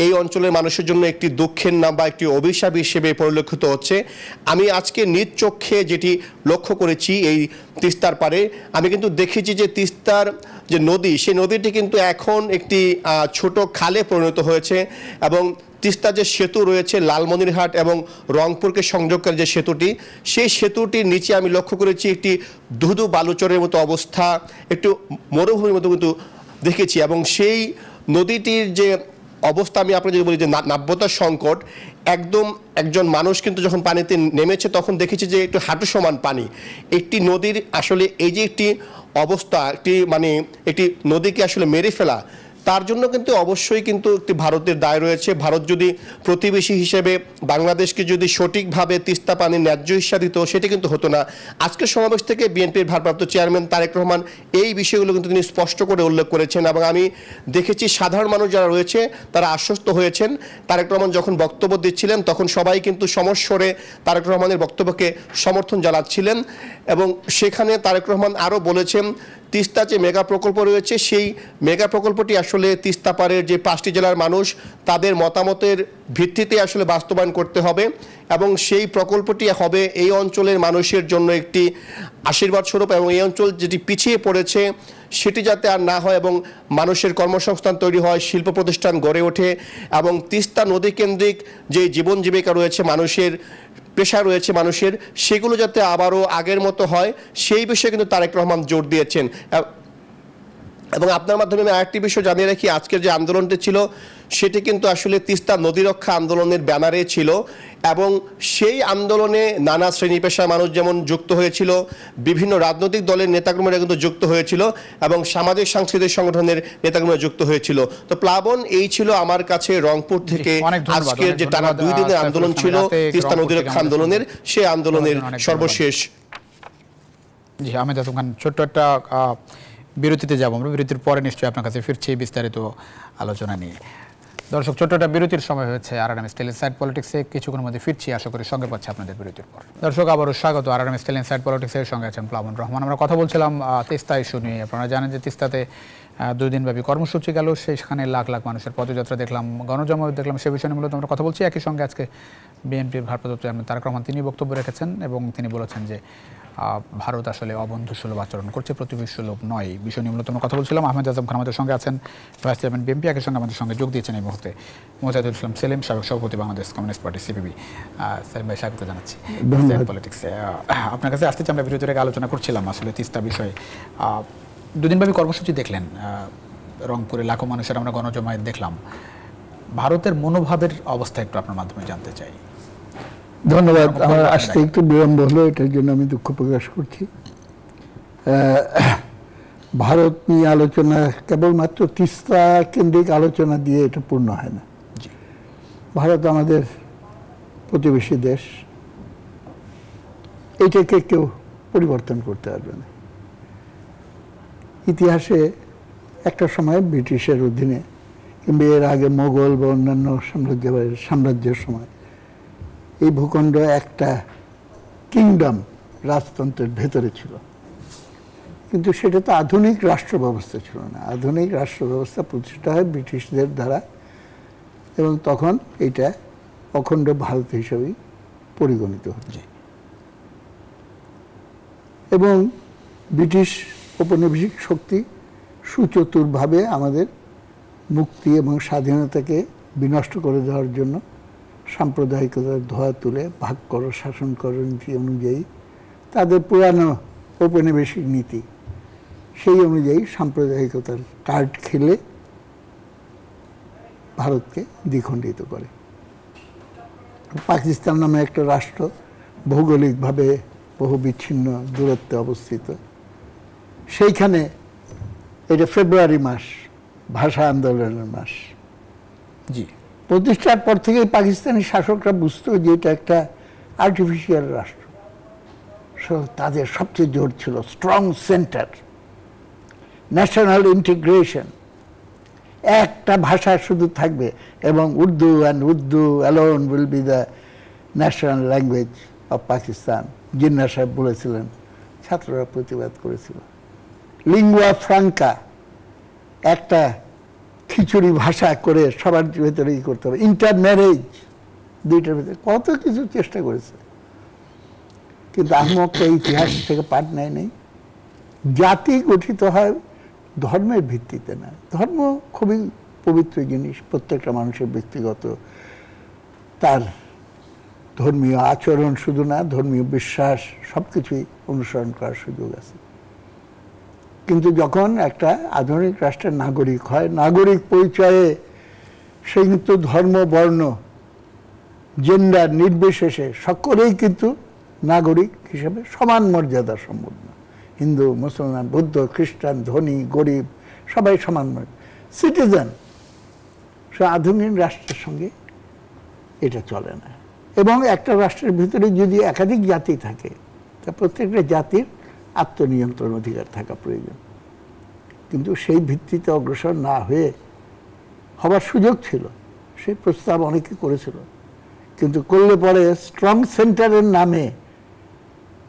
এই অঞ্চলের মানুষের জন্য একটি দুঃখের নাম বা একটি অভিশাপ হিসেবে পরিলক্ষিত হচ্ছে। আমি আজকে নিজ চোখে যেটি লক্ষ্য করেছি এই তিস্তার পারে, আমি কিন্তু দেখেছি যে তিস্তার যে নদী, সেই নদীটি কিন্তু এখন একটি ছোট খালে পরিণত হয়েছে, এবং তিস্তা যে সেতু রয়েছে লালমনিরহাট এবং রংপুরকে সংযোগকারী যে সেতুটি, সেই সেতুটির নিচে আমি লক্ষ্য করেছি একটি ধুধু বালুচরের মতো অবস্থা, একটু মরুভূমির মতো কিন্তু দেখেছি। এবং সেই নদীটির যে অবস্থা, আমি আপনাকে যদি বলি যে নাব্যতার সংকট, একদম একজন মানুষ কিন্তু যখন পানিতে নেমেছে তখন দেখেছি যে একটু হাঁটু সমান পানি। একটি নদীর আসলে এই যে একটি অবস্থা, একটি মানে একটি নদীকে আসলে মেরে ফেলা, তার জন্য কিন্তু অবশ্যই কিন্তু একটি ভারতের দায় রয়েছে। ভারত যদি প্রতিবেশী হিসেবে বাংলাদেশকে যদি সঠিকভাবে তিস্তা পানির ন্যায্য হিস্সা দিত, সেটা কিন্তু হতো না। আজকের সমাবেশ থেকে বিএনপির ভারপ্রাপ্ত চেয়ারম্যান তারেক রহমান এই বিষয়গুলো কিন্তু তিনি স্পষ্ট করে উল্লেখ করেছেন, এবং আমি দেখেছি সাধারণ মানুষ যারা রয়েছে তারা আশ্বস্ত হয়েছেন। তারেক রহমান যখন বক্তব্য দিচ্ছিলেন তখন সবাই কিন্তু সমস্বরে তারেক রহমানের বক্তব্যকে সমর্থন জানাচ্ছিলেন, এবং সেখানে তারেক রহমান আরও বলেছেন তিস্তা যে মেগা প্রকল্প রয়েছে সেই মেগা প্রকল্পটি আসলে তিস্তা পাড়ের যে 5টি জেলার মানুষ তাদের মতামতের ভিত্তিতে আসলে বাস্তবায়ন করতে হবে, এবং সেই প্রকল্পটি হবে এই অঞ্চলের মানুষের জন্য একটি আশীর্বাদ স্বরূপ, এবং এই অঞ্চল যেটি পিছিয়ে পড়েছে সেটি যাতে আর না হয়, এবং মানুষের কর্মসংস্থান তৈরি হয়, শিল্প প্রতিষ্ঠান গড়ে ওঠে, এবং তিস্তা নদী কেন্দ্রিক যে জীবন জীবিকা রয়েছে, মানুষের পেশা রয়েছে মানুষের, সেগুলো যাতে আবারও আগের মতো হয় সেই বিষয়ে কিন্তু তারেক রহমান জোর দিয়েছেন। এবং আপনার মাধ্যমে আমি আরেকটি বিষয় জানিয়ে রাখি, আজকের যে আন্দোলনটি ছিল সেটি কিন্তু আসলে তিস্তা নদী রক্ষা আন্দোলনের ব্যানারে ছিল, এবং সেই আন্দোলনে নানা শ্রেণী পেশার মানুষ যেমন যুক্ত হয়েছিল, বিভিন্ন রাজনৈতিক দলের নেতাকর্মীরা কিন্তু যুক্ত হয়েছিল, এবং সামাজিক সাংস্কৃতিক সংগঠনের নেতাকর্মীরা যুক্ত হয়েছিল। তো প্লাবন, এই ছিল আমার কাছে রংপুর থেকে আজকের যে টানা 2 দিনের আন্দোলন ছিল তিস্তা নদী রক্ষা আন্দোলনের, সেই আন্দোলনের সর্বশেষ। জি আহমেদ হাসান খান, ছোট্ট একটা বিরতিতে যাব আমরা। বিরতির পরে নিশ্চয়ই আপনার কাছে ফিরছি বিস্তারিত আলোচনা নিয়ে। দর্শক, ছোট্ট একটা বিরতির সময় হয়েছে আরআরএম স্টাইল ইনসাইড পলিটিক্সে। কিছুক্ষণের মধ্যে ফিরছি, আশা করি সঙ্গে পাচ্ছি আপনাদের বিরতির পর। দর্শক, আবারও স্বাগত আরআরএম স্টাইল ইনসাইড পলিটিক্সের সঙ্গে আছেন প্লাবন রহমান। আমরা কথা বলছিলাম তিস্তা ইস্যু নিয়ে। আপনারা জানেন যে তিস্তাতে 2 দিনব্যাপী কর্মসূচি গেল, সেখানে লাখ লাখ মানুষের পদযাত্রা দেখলাম, গণজমায়েত দেখলাম। সে বিষয়ে মূলত আমরা কথা বলছি। একই সঙ্গে আজকে বিএনপির ভারপ্রাপ্ত চেয়ারম্যান তারেক রহমান তিনি বক্তব্য রেখেছেন, এবং তিনি বলেছেন যে ভারত আসলে অবন্ধুসুলভ আচরণ করছে, প্রতিবেশীসুলভ নয়। বিষয় নিয়ে মূলত আমরা কথা বলছিলাম। আহমেদ আজম খান আমাদের সঙ্গে আছেন, ভাইস চেয়ারম্যান বিএনপি। একই সঙ্গে আমাদের সঙ্গে যোগ দিয়েছেন এই মুহূর্তে মোজাহিদুল ইসলাম সেলিম, সাবেক সভাপতি Bangladesh communist party CPB. Selim ভাই, স্বাগত জানাচ্ছি পলিটিক্সে। আপনার কাছে আসতে আমরা বিরতির আগে আলোচনা করছিলাম আসলে তিস্তা বিষয়ে। 2 দিনব্যাপী কর্মসূচি দেখলেন, রংপুরে লাখো মানুষের আমরা গণজমায়েত দেখলাম। ভারতের মনোভাবের অবস্থা একটু আপনার মাধ্যমে জানতে চাই। ধন্যবাদ। আমার আসতে একটু বিলম্ব হলো, এটার জন্য আমি দুঃখ প্রকাশ করছি। ভারত নিয়ে আলোচনা কেবলমাত্র তিস্তা কেন্দ্রিক আলোচনা দিয়ে এটা পূর্ণ হয় না। ভারত আমাদের প্রতিবেশী দেশ, এইটাকে কেউ পরিবর্তন করতে পারবে না। ইতিহাসে একটা সময় ব্রিটিশের অধীনে কিংবা এর আগে মোগল বা অন্যান্য সাম্রাজ্যের সময় এই ভূখণ্ড একটা কিংডম, রাজতন্ত্রের ভেতরে ছিল, কিন্তু সেটা তো আধুনিক রাষ্ট্র ব্যবস্থা ছিল না। আধুনিক রাষ্ট্র ব্যবস্থা প্রতিষ্ঠা হয় ব্রিটিশদের দ্বারা, এবং তখন এটা অখণ্ড ভারত হিসেবেই পরিগণিত হচ্ছে। এবং ব্রিটিশ ঔপনিবেশিক শক্তি সুচতুরভাবে আমাদের মুক্তি এবং স্বাধীনতাকে বিনষ্ট করে দেওয়ার জন্য সাম্প্রদায়িকতার ধোঁয়া তুলে ভাগ করো শাসন করো নীতি অনুযায়ী, তাদের পুরানো ঔপনিবেশিক নীতি সেই অনুযায়ী সাম্প্রদায়িকতার কার্ড খেলে ভারতকে দ্বিখণ্ডিত করে। পাকিস্তান নামে একটা রাষ্ট্র ভৌগোলিকভাবে বহু বিচ্ছিন্ন দূরত্বে অবস্থিত, সেইখানে এটা ফেব্রুয়ারি মাস, ভাষা আন্দোলনের মাস। জি, প্রতিষ্ঠার পর থেকেই পাকিস্তানি শাসকরা বুঝতো যে এটা একটা আর্টিফিশিয়াল রাষ্ট্র। তাদের সবচেয়ে জোর ছিল স্ট্রং সেন্টার, ন্যাশনাল ইন্টিগ্রেশন, একটা ভাষা শুধু থাকবে, এবং Urdu and Urdu alone will be the national language of Pakistan. Jinnah সাহেব বলেছিলেন, ছাত্ররা প্রতিবাদ করেছিল। লিঙ্গুয়া ফ্রাঙ্কা, একটা খিচুড়ি ভাষা করে সবার ভেতরে ই করতে হবে। ইন্টারম্যারেজ, দুইটার ভেতরে কত কিছু চেষ্টা করেছে, কিন্তু আহমদকে ইতিহাস থেকে পাঠ নেয় নেই। জাতি গঠিত হয় ধর্মের ভিত্তিতে না। ধর্ম খুবই পবিত্র জিনিস, প্রত্যেকটা মানুষের ব্যক্তিগত তার ধর্মীয় আচরণ শুধু না, ধর্মীয় বিশ্বাস সব কিছুই অনুসরণ করার সুযোগ আছে। কিন্তু যখন একটা আধুনিক রাষ্ট্রের নাগরিক হয়, নাগরিক পরিচয়ে সে কিন্তু ধর্ম, বর্ণ, জেন্ডার নির্বিশেষে সকলেই কিন্তু নাগরিক হিসেবে সমান মর্যাদা সম্পন্ন। হিন্দু, মুসলমান, বৌদ্ধ, খ্রিস্টান, ধনী, গরিব সবাই সমান মর্যাদা। সিটিজেন, সে আধুনিক রাষ্ট্রের সঙ্গে এটা চলে না। এবং একটা রাষ্ট্রের ভিতরে যদি একাধিক জাতি থাকে, তা প্রত্যেকটা জাতির আত্মনিয়ন্ত্রণ অধিকার থাকা প্রয়োজন। কিন্তু সেই ভিত্তিতে অগ্রসর না হয়ে হবার সুযোগ ছিল, সেই প্রস্তাব অনেকে করেছিল, কিন্তু করলে পরে স্ট্রং সেন্টারের নামে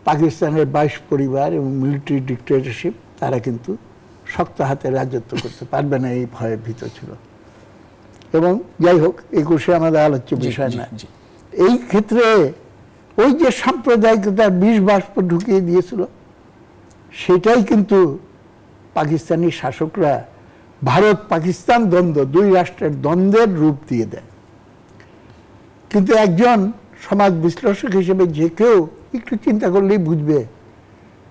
পাকিস্তানের 22 পরিবার এবং মিলিটারি ডিক্টেটরশিপ তারা কিন্তু শক্ত হাতে রাজত্ব করতে পারবে না, এই ভয়ের ভিতর ছিল। এবং যাই হোক, 21-এ আমাদের আলোচ্য বিষয় না। এই ক্ষেত্রে ওই যে সাম্প্রদায়িকতার বিষ বাষ্প ঢুকিয়ে দিয়েছিল, সেটাই কিন্তু পাকিস্তানি শাসকরা ভারত পাকিস্তান দ্বন্দ্ব, দুই রাষ্ট্রের দ্বন্দ্বের রূপ দিয়ে দেয়। কিন্তু একজন সমাজ বিশ্লেষক হিসেবে যে কেউ একটু চিন্তা করলেই বুঝবে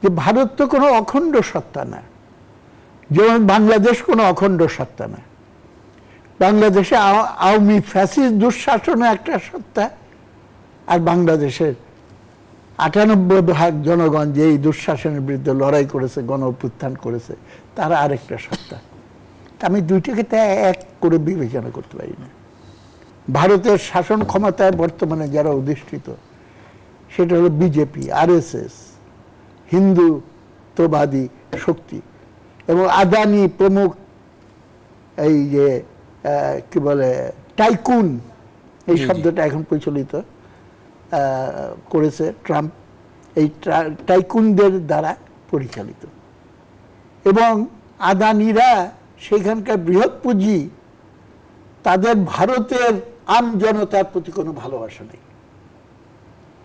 যে ভারত তো কোনো অখণ্ড সত্তা না, যেমন বাংলাদেশ কোনো অখণ্ড সত্তা না। বাংলাদেশে আওয়ামী ফ্যাসিস্ট দুঃশাসনে একটা সত্তা, আর বাংলাদেশের 98% জনগণ যে এই দুঃশাসনের বিরুদ্ধে লড়াই করেছে, গণ অভ্যুত্থান করেছে, তারা আরেকটা সত্তা। আমি দুইটাকে এক করে বিবেচনা করতে পারি না। ভারতের শাসন ক্ষমতায় বর্তমানে যারা অধিষ্ঠিত, সেটা হলো বিজেপি, RSS, হিন্দুত্ববাদী শক্তি, এবং আদানি প্রমুখ এই যে কি বলে টাইকুন, এই শব্দটা এখন প্রচলিত করেছে ট্রাম্প, এই টাইকুনদের দ্বারা পরিচালিত। এবং আদানিরা সেখানকার বৃহৎ পুঁজি, তাদের ভারতের আম জনতার প্রতি কোনো ভালোবাসা নেই।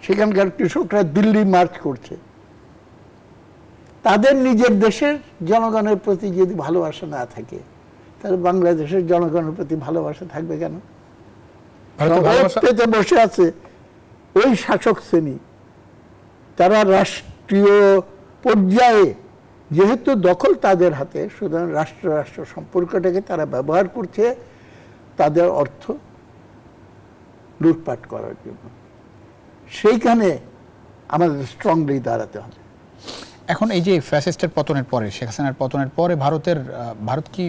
সেখানকার কৃষকরা দিল্লি মার্চ করছে, তাদের নিজের দেশের জনগণের প্রতি যদি ভালোবাসা না থাকে, তাহলে বাংলাদেশের জনগণের প্রতি ভালোবাসা থাকবে কেন? পেতে বসে আছে ওই শাসক শ্রেণী, তারা রাষ্ট্রীয় পর্যায়ে যেহেতু দখল তাদের হাতে, সুতরাং রাষ্ট্র রাষ্ট্র সম্পর্কটাকে তারা ব্যবহার করছে তাদের অর্থ লুটপাট করার জন্য। সেইখানে আমাদের স্ট্রংলি দাঁড়াতে হবে। এখন এই যে ফ্যাসিস্টের পতনের পরে, শেখ হাসিনার পতনের পরে ভারত কি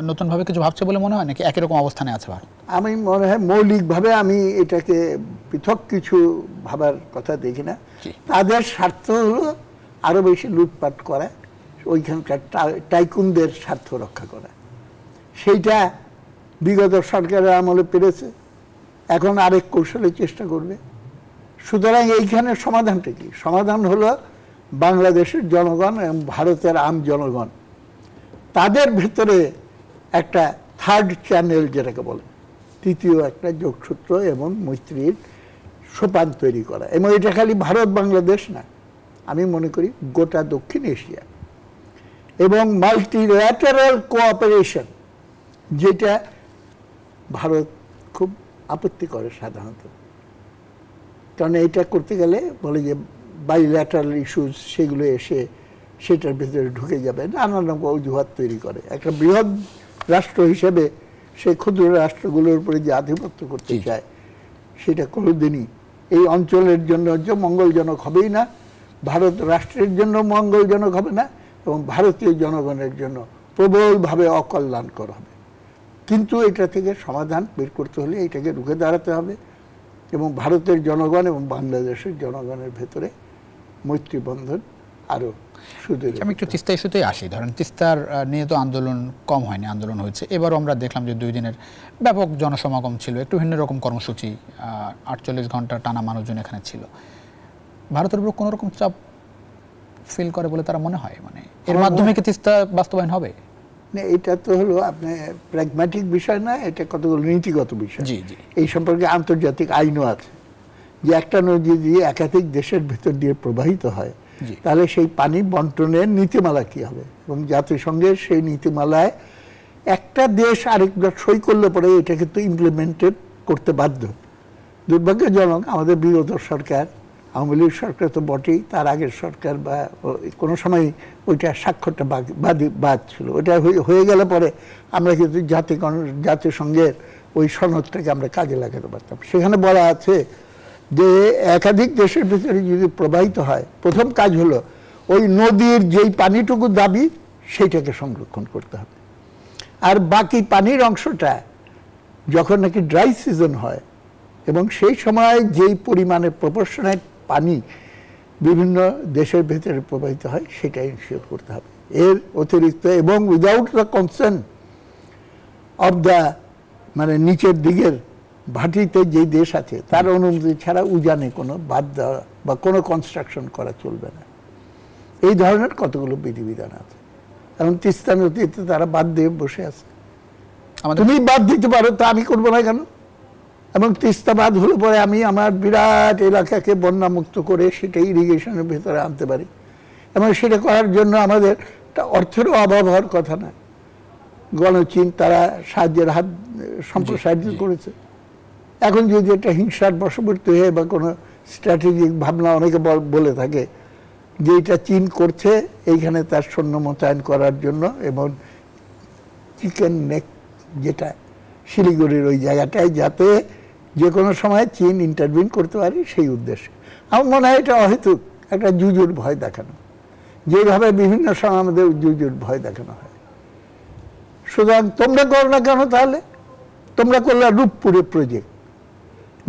নতুনভাবে কিছু ভাবছে বলে মনে হয়, নাকি একই রকম অবস্থানে আছে ভারত? আমি মনে হয় মৌলিকভাবে আমি এটাকে পৃথক কিছু ভাবার কথা দেখি না। তাদের স্বার্থ হলো আরো বেশি লুটপাট করা, ওইখানকার টাইকুনদের স্বার্থ রক্ষা করা। সেইটা বিগত সরকারের আমলে পেরেছে, এখন আরেক কৌশলে চেষ্টা করবে। সুতরাং এইখানে সমাধানটা কি? সমাধান হলো বাংলাদেশের জনগণ এবং ভারতের আম জনগণ, তাদের ভেতরে একটা থার্ড চ্যানেল যেটাকে বলে, তৃতীয় একটা যোগসূত্র এবং মৈত্রীর সোপান তৈরি করা। এবং এটা খালি ভারত বাংলাদেশ না, আমি মনে করি গোটা দক্ষিণ এশিয়া এবং মাল্টিল্যাটারাল কোঅপারেশন, যেটা ভারত খুব আপত্তি করে সাধারণত। কারণ এটা করতে গেলে বলে যে বাইল্যাটারাল ইস্যুস, সেগুলো এসে সেটার ভিতরে ঢুকে যাবে, নানান রকম অজুহাত তৈরি করে। একটা বৃহৎ রাষ্ট্র হিসেবে সেই ক্ষুদ্র রাষ্ট্রগুলোর উপরে যে আধিপত্য করতে চায়, সেটা কোনোদিনই এই অঞ্চলের জন্য মঙ্গলজনক হবেই না, ভারত রাষ্ট্রের জন্য মঙ্গলজনক হবে না, এবং ভারতীয় জনগণের জন্য প্রবলভাবে অকল্যাণকর হবে। কিন্তু এটা থেকে সমাধান বের করতে হলে এটাকে রুখে দাঁড়াতে হবে, এবং ভারতের জনগণ এবং বাংলাদেশের জনগণের ভেতরে মৈত্রীবন্ধন আরও সুদৃঢ়। আমি একটু তিস্তা ইস্যুতেই আসি। ধরেন তিস্তার নিয়ে তো আন্দোলন কম হয়নি, আন্দোলন হয়েছে। এবারও আমরা দেখলাম যে 2 দিনের ব্যাপক জনসমাগম ছিল, একটু ভিন্ন রকম কর্মসূচি, 48 ঘন্টা টানা মানুষজন এখানে ছিল। ভারতের উপর কোনো রকম চাপ ফিল করে বলে তারা মনে হয়, মানে এর মাধ্যমে কি তিস্তা বাস্তবায়ন হবে? না, এটা তো হলো আপনার প্র্যাগম্যাটিক বিষয় না, এটা কতগুলো নীতিগত বিষয়। জি জি, এই সম্পর্কে আন্তর্জাতিক আইনও আছে যে একটা নদী যদি একাধিক দেশের ভেতর দিয়ে প্রবাহিত হয়, তাহলে সেই পানি বন্টনের নীতিমালা কি হবে, এবং জাতিসংঘের সেই নীতিমালায় একটা দেশ আরেকবার সই করলে পরে এটা কিন্তু ইমপ্লিমেন্টেড করতে বাধ্য। দুর্ভাগ্যজনক আমাদের বিগত সরকার, আওয়ামী লীগ সরকার তো বটেই, তার আগের সরকার বা কোনো সময় ওইটা স্বাক্ষরটা বাদ ছিল। ওইটা হয়ে গেলে পরে আমরা কিন্তু জাতিসংঘের ওই সনদটাকে আমরা কাজে লাগাতে পারতাম। সেখানে বলা আছে যে একাধিক দেশের ভিতরে যদি প্রবাহিত হয়, প্রথম কাজ হলো ওই নদীর যেই পানিটুকু দাবি সেইটাকে সংরক্ষণ করতে হবে। আর বাকি পানির অংশটা যখন নাকি ড্রাই সিজন হয় এবং সেই সময় যেই পরিমাণে প্রপোর্শনেট পানি বিভিন্ন দেশের ভেতরে প্রবাহিত হয় সেটা ইনশিওর করতে হবে। এর অতিরিক্ত এবং without the consent of the মানে নিচের দিকের ভাটিতে যেই দেশ আছে তার অনুমতি ছাড়া উজানে কোনো বাদ দেওয়া বা কোনো কনস্ট্রাকশন করা চলবে না। এই ধরনের কতগুলো বিধিবিধান আছে। এখন তিস্তা নদীতে তারা বাদ দিয়ে বসে আছে। তুমি বাদ দিতে পারো, তা আমি করবো না কেন? এবং তিস্তা বাদ হলে পরে আমি আমার বিরাট এলাকাকে বন্যামুক্ত করে সেটা ইরিগেশনের ভেতরে আনতে পারি এবং সেটা করার জন্য আমাদের অর্থেরও অভাব হওয়ার কথা না। গণচীন তারা সাহায্যের হাত সম্প্রসারিত করেছে। এখন যদি একটা হিংসার বশবর্তী হয়ে বা কোনো স্ট্র্যাটেজিক ভাবনা অনেকে বলে থাকে যে এটা চীন করছে এইখানে তার সৈন্য মোতায়েন করার জন্য এবং চিকেন নেক যেটা শিলিগুড়ির ওই জায়গাটায় যাতে যে কোনো সময় চীন ইন্টারভিন করতে পারে সেই উদ্দেশ্যে। আমার মনে হয় এটা অহেতুক একটা জুজুর ভয় দেখানো, যেভাবে বিভিন্ন সময় আমাদের জুজুর ভয় দেখানো হয়। সুতরাং তোমরা করো না কেন? তাহলে তোমরা করলে রূপপুরে প্রজেক্ট,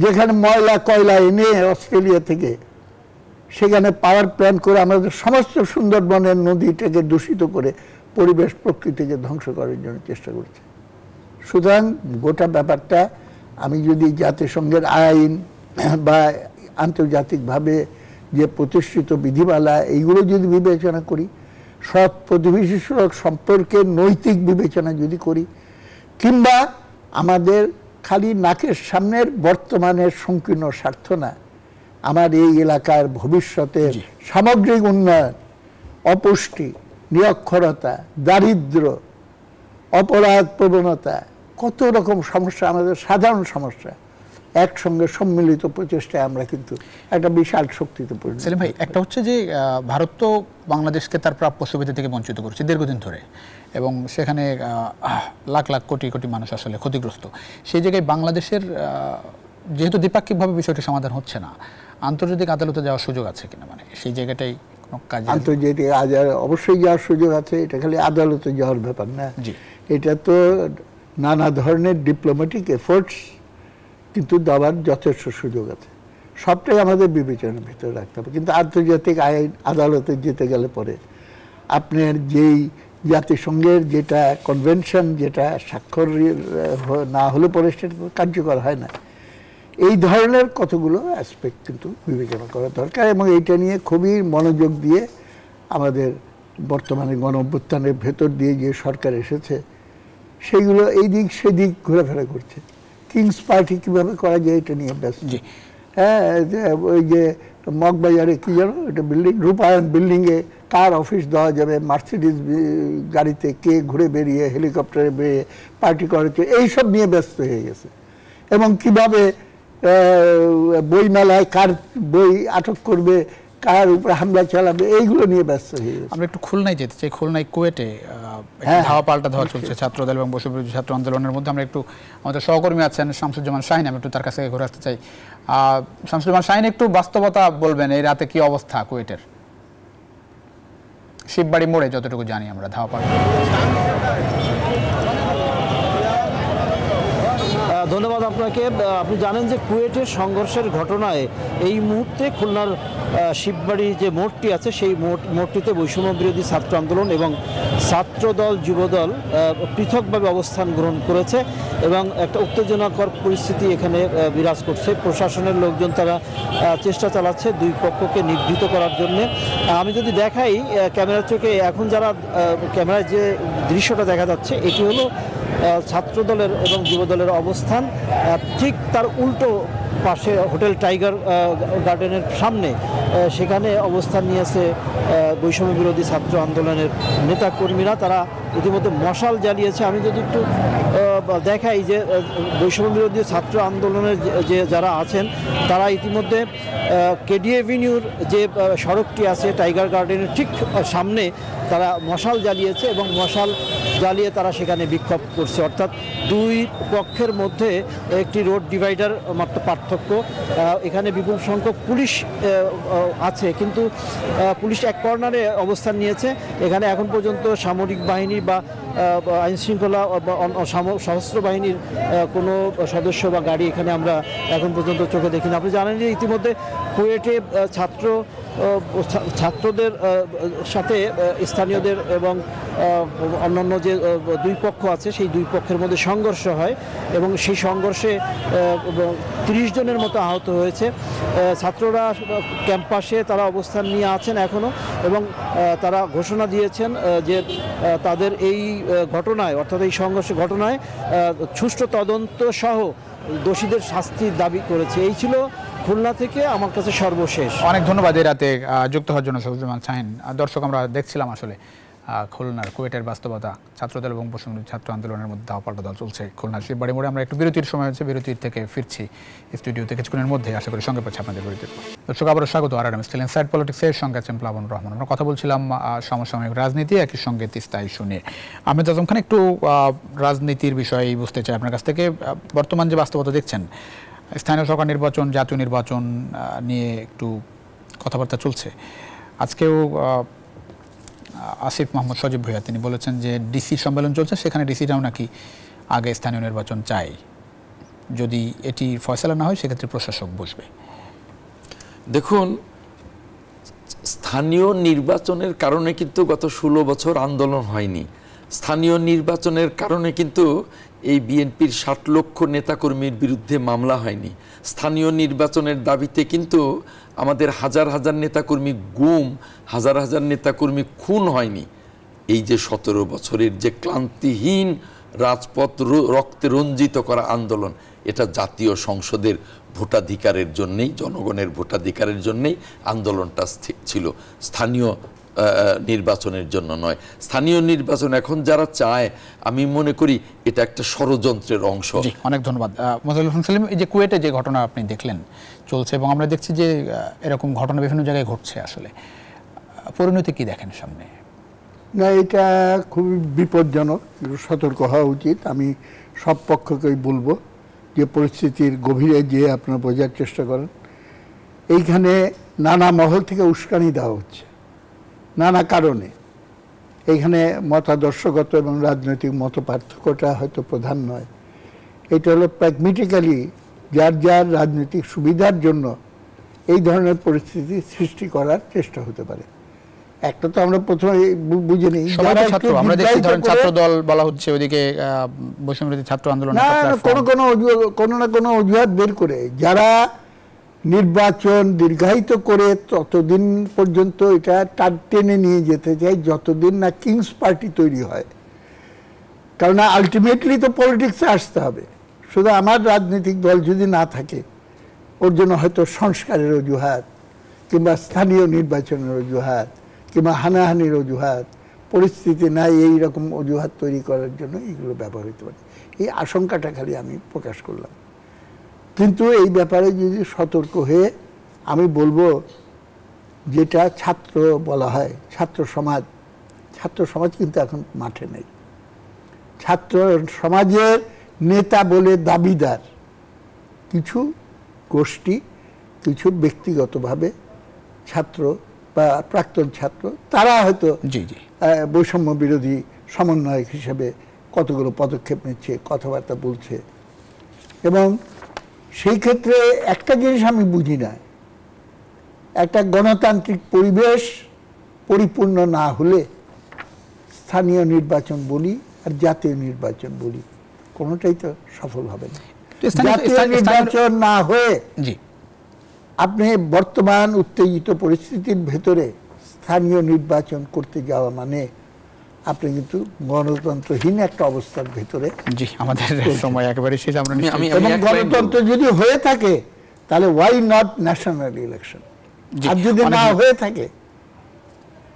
যেখানে ময়লা কয়লা এনে অস্ট্রেলিয়া থেকে সেখানে পাওয়ার প্ল্যান্ট করে আমাদের সমস্ত সুন্দরবনের নদীটাকে দূষিত করে পরিবেশ প্রকৃতিকে ধ্বংস করার জন্য চেষ্টা করছে। সুতরাং গোটা ব্যাপারটা আমি যদি জাতিসংঘের আইন বা আন্তর্জাতিকভাবে যে প্রতিষ্ঠিত বিধিমালা এইগুলো যদি বিবেচনা করি, সৎ প্রতিবেশী সুলভ সম্পর্কের নৈতিক বিবেচনা যদি করি, কিংবা আমাদের খালি নাকের সামনের বর্তমানের সংকীর্ণ স্বার্থ না, আমার এই এলাকার ভবিষ্যতের সামগ্রিক উন্নয়ন, অপুষ্টি, নিরক্ষরতা, দারিদ্র্য, অপরাধ প্রবণতা, কত রকম সমস্যা আমাদের সাধারণ সমস্যা একসঙ্গে সম্মিলিত প্রচেষ্টায় আমরা কিন্তু একটা বিশাল শক্তিতে পরিণত। সেলিম ভাই, একটা হচ্ছে যে ভারত তো বাংলাদেশকে তার প্রাপ্য সুবিধা থেকে বঞ্চিত করছে দীর্ঘদিন ধরে এবং সেখানে লাখ লাখ কোটি কোটি মানুষ আসলে ক্ষতিগ্রস্ত। সেই জায়গায় বাংলাদেশের যেহেতু দ্বিপাক্ষিকভাবে বিষয়টি সমাধান হচ্ছে না, আন্তর্জাতিক আদালতে যাওয়ার সুযোগ আছে কিনা, মানে সেই জায়গাটাই কোনো কাজ? আন্তর্জাতিক অবশ্যই যাওয়ার সুযোগ আছে, এটা খালি আদালতে যাওয়ার ব্যাপার না। এটা তো নানা ধরনের ডিপ্লোম্যাটিক এফোর্টস কিন্তু দেওয়ার যথেষ্ট সুযোগ আছে। সবটাই আমাদের বিবেচনার ভিতরে রাখতে হবে। কিন্তু আন্তর্জাতিক আইন আদালতে যেতে গেলে পরে আপনার যেই জাতিসংঘের যেটা কনভেনশন, যেটা স্বাক্ষর না হলে পরে সেটা কার্যকর হয় না। এই ধরনের কতগুলো অ্যাসপেক্ট কিন্তু বিবেচনা করা দরকার এবং এইটা নিয়ে খুবই মনোযোগ দিয়ে আমাদের বর্তমানে গণ অভ্যুত্থানের ভেতর দিয়ে যে সরকার এসেছে সেইগুলো এই দিক সেদিক ঘোরাফেরা করছে। কিংস পার্টি কীভাবে করা যায় এটা নিয়ে ব্যস্ত। হ্যাঁ, ওই যে মগবাজারে কী জানো এটা বিল্ডিং, রূপায়ণ বিল্ডিংয়ে কার অফিস দেওয়া যাবে, মার্সিডিজ গাড়িতে কে ঘুরে বেরিয়ে হেলিকপ্টারে বেরিয়ে পার্টি করেছে, এইসব নিয়ে ব্যস্ত হয়ে গেছে। এবং কিভাবে বইমেলায় কার বই আটক করবে, কার উপরে হামলা চালাবে, এইগুলো নিয়ে ব্যস্ত হয়ে গেছে। আমরা একটু খুলনায় যেতে চাই। খুলনায় কুয়েটে ধাওয়া পাল্টা ধাওয়া চলছে ছাত্রদল এবং বৈষম্যবিরোধী ছাত্র আন্দোলনের মধ্যে। আমরা একটু আমাদের সহকর্মী আছেন শামসুজ্জামান শাহিন, আমি একটু তার কাছে ঘুরে আসতে চাই। শামসুজ্জামান শাহিন, একটু বাস্তবতা বলবেন, এই রাতে কি অবস্থা কুয়েটের? শিববাড়ি মোড়ে যতটুকু জানি আমরা ধাওয়া পাল্টা। ধন্যবাদ আপনাকে। আপনি জানেন যে কুয়েটের সংঘর্ষের ঘটনায় এই মুহূর্তে খুলনার শিববাড়ি যে মোড়টি আছে সেই মোড়টিতে বৈষম্য বিরোধী ছাত্র আন্দোলন এবং ছাত্রদল যুবদল পৃথকভাবে অবস্থান গ্রহণ করেছে এবং একটা উত্তেজনাকর পরিস্থিতি এখানে বিরাজ করছে। প্রশাসনের লোকজন তারা চেষ্টা চালাচ্ছে দুই পক্ষকে নিবৃত করার জন্য। আমি যদি দেখাই ক্যামেরার চোখে, এখন যারা ক্যামেরায় যে দৃশ্যটা দেখা যাচ্ছে এটি হলো ছাত্রদলের এবং যুবদলের অবস্থান। ঠিক তার উল্টো পাশে হোটেল টাইগার গার্ডেনের সামনে সেখানে অবস্থান নিয়েছে বৈষম্য বিরোধী ছাত্র আন্দোলনের নেতাকর্মীরা। তারা ইতিমধ্যে মশাল জ্বালিয়েছে। আমি যদি একটু দেখাই যে বৈষম্য বিরোধী ছাত্র আন্দোলনের যে যারা আছেন তারা ইতিমধ্যে কেডি এভিনিউর যে সড়কটি আছে টাইগার গার্ডেনের ঠিক সামনে তারা মশাল জ্বালিয়েছে এবং মশাল জ্বালিয়ে তারা সেখানে বিক্ষোভ করছে। অর্থাৎ দুই পক্ষের মধ্যে একটি রোড ডিভাইডার মাত্র পার্থক্য। এখানে বিপুল সংখ্যক পুলিশ আছে, কিন্তু পুলিশ এক কর্নারে অবস্থান নিয়েছে। এখানে এখন পর্যন্ত সামরিক বাহিনী বা আইন শৃঙ্খলা সশস্ত্র বাহিনীর কোনো সদস্য বা গাড়ি এখানে আমরা এখন পর্যন্ত চোখে দেখিনি। আপনি জানেন যে ইতিমধ্যে কুয়েটে ছাত্রদের সাথে স্থানীয়দের এবং অন্যান্য যে দুই পক্ষ আছে সেই দুই পক্ষের মধ্যে সংঘর্ষ হয় এবং সেই সংঘর্ষে 30 জনের মতো আহত হয়েছে। ছাত্ররা ক্যাম্পাসে তারা অবস্থান নিয়ে আছেন এখনও এবং তারা ঘোষণা দিয়েছেন যে তাদের এই ঘটনায় অর্থাৎ এই সংঘর্ষ ঘটনায় সুষ্ঠু তদন্ত সহ দোষীদের শাস্তির দাবি করেছে। এই ছিল খুলনা থেকে আমার কাছে সর্বশেষ। অনেক ধন্যবাদ এই রাতে যুক্ত হওয়ার জন্য সফিজুজ্জামান শাহীন। দর্শক, আমরা দেখছিলাম আসলে খুলনার কুয়েটের বাস্তবতা, ছাত্রদল এবং বৈষম্য ছাত্র আন্দোলনের মধ্যে দাওয়াপাল্টা দল চলছে খুলনার শিববাড়ি মোড়ে। আমরা একটু বিরতির সময় হচ্ছে, বিরতির থেকে ফিরছি স্টুডিওতে কিছুক্ষণের মধ্যে। আশা করি সঙ্গে পাচ্ছি আপনাদের বিরতির। দর্শক, আবারও স্বাগত আরআরএম স্টিল ইনসাইড পলিটিক্সের সঙ্গে আছেন প্লাবন রহমান। আমরা কথা বলছিলাম সমসাময়িক রাজনীতি, একই সঙ্গে তিস্তা ইস্যু নিয়ে। আমি আজম খান, একটু রাজনীতির বিষয়ে বুঝতে চাই আপনার কাছ থেকে। বর্তমান যে বাস্তবতা দেখছেন, স্থানীয় সরকার নির্বাচন, জাতীয় নির্বাচন নিয়ে একটু কথাবার্তা চলছে। আজকেও আসিফ মাহমুদ সজীব ভূঁইয়া তিনি বলেছেন যে ডিসি সম্মেলন চলছে, সেখানে ডিসিরাও নাকি আগে স্থানীয় নির্বাচন চাই, যদি এটি ফয়সালা না হয় সেক্ষেত্রে প্রশাসক বসবে। দেখুন, স্থানীয় নির্বাচনের কারণে কিন্তু গত 16 বছর আন্দোলন হয়নি। স্থানীয় নির্বাচনের কারণে কিন্তু এই বিএনপির 60 লক্ষ নেতাকর্মীর বিরুদ্ধে মামলা হয়নি। স্থানীয় নির্বাচনের দাবিতে কিন্তু আমাদের হাজার হাজার নেতাকর্মী গুম, হাজার হাজার নেতাকর্মী খুন হয়নি। এই যে 17 বছরের যে ক্লান্তিহীন রাজপথ রক্তে রঞ্জিত করা আন্দোলন, এটা জাতীয় সংসদের ভোটাধিকারের জন্যেই, জনগণের ভোটাধিকারের জন্যেই আন্দোলনটা ছিল, স্থানীয় নির্বাচনের জন্য নয়। স্থানীয় নির্বাচন এখন যারা চায়, আমি মনে করি এটা একটা ষড়যন্ত্রের অংশ। অনেক ধন্যবাদ মোজাহিদুল হোসেন সেলিম। এই যে কুয়েটে যে ঘটনা আপনি দেখলেন চলছে, এবং আমরা দেখছি যে এরকম ঘটনা বিভিন্ন জায়গায় ঘটছে, আসলে পরিণতি কি দেখেন সামনে? না, এটা খুবই বিপজ্জনক, সতর্ক হওয়া উচিত। আমি সব পক্ষকেই বলবো যে পরিস্থিতির গভীরে যেয়ে আপনারা বোঝার চেষ্টা করেন। এইখানে নানা মহল থেকে উস্কানি দেওয়া হচ্ছে নানা কারণে। এইখানে মতাদর্শগত এবং রাজনৈতিক মত পার্থক্যটা হয়তো প্রধান নয়, এটা হলো প্র্যাগমেটিক্যালি যার যার রাজনৈতিক সুবিধার জন্য এই ধরনের পরিস্থিতি সৃষ্টি করার চেষ্টা হতে পারে। একটা তো আমরা প্রথমে বুঝে নিই, আমরা দেখছি ধরেন ছাত্র দল বলা হচ্ছে, ওইদিকে বৈষম্যবিরোধী ছাত্র আন্দোলন, কোনো না কোনো অজুহাত বের করে যারা নির্বাচন দীর্ঘায়িত করে ততদিন পর্যন্ত এটা টেনে নিয়ে যেতে চায় যতদিন না কিংস পার্টি তৈরি হয়। কারণ আলটিমেটলি তো পলিটিক্সে আসতে হবে। শুধু আমার রাজনৈতিক দল যদি না থাকে, ওর জন্য হয়তো সংস্কারের অজুহাত কিংবা স্থানীয় নির্বাচনের অজুহাত কিংবা হানাহানির অজুহাত, পরিস্থিতি নাই এইরকম অজুহাত তৈরি করার জন্য এগুলো ব্যবহার হতে পারে। এই আশঙ্কাটা খালি আমি প্রকাশ করলাম। কিন্তু এই ব্যাপারে যদি সতর্ক হয়ে, আমি বলবো যেটা ছাত্র বলা হয়, ছাত্র সমাজ কিন্তু এখন মাঠে নেই। ছাত্র সমাজের নেতা বলে দাবিদার কিছু গোষ্ঠী, কিছু ব্যক্তিগতভাবে ছাত্র বা প্রাক্তন ছাত্র, তারা হয়তো বৈষম্য বিরোধী সমন্বয়ক হিসেবে কতগুলো পদক্ষেপ নিচ্ছে, কথাবার্তা বলছে। এবং সেই ক্ষেত্রে একটা জিনিস আমি বুঝি না, একটা গণতান্ত্রিক পরিবেশ পরিপূর্ণ না হলে স্থানীয় নির্বাচন বলি আর জাতীয় নির্বাচন বলি, কোনোটাই তো সফল হবে না। জাতীয় নির্বাচন না হয়ে আপনি বর্তমান উত্তেজিত পরিস্থিতির ভেতরে স্থানীয় নির্বাচন করতে যাওয়া মানে আপনি কিন্তু গণতন্ত্রহীন একটা অবস্থার ভেতরে। আমাদের সময় একেবারে শেষ। এবং গণতন্ত্র যদি হয়ে থাকে তাহলে ওয়াই নট ন্যাশনাল ইলেকশন, আর যদি না হয়ে থাকে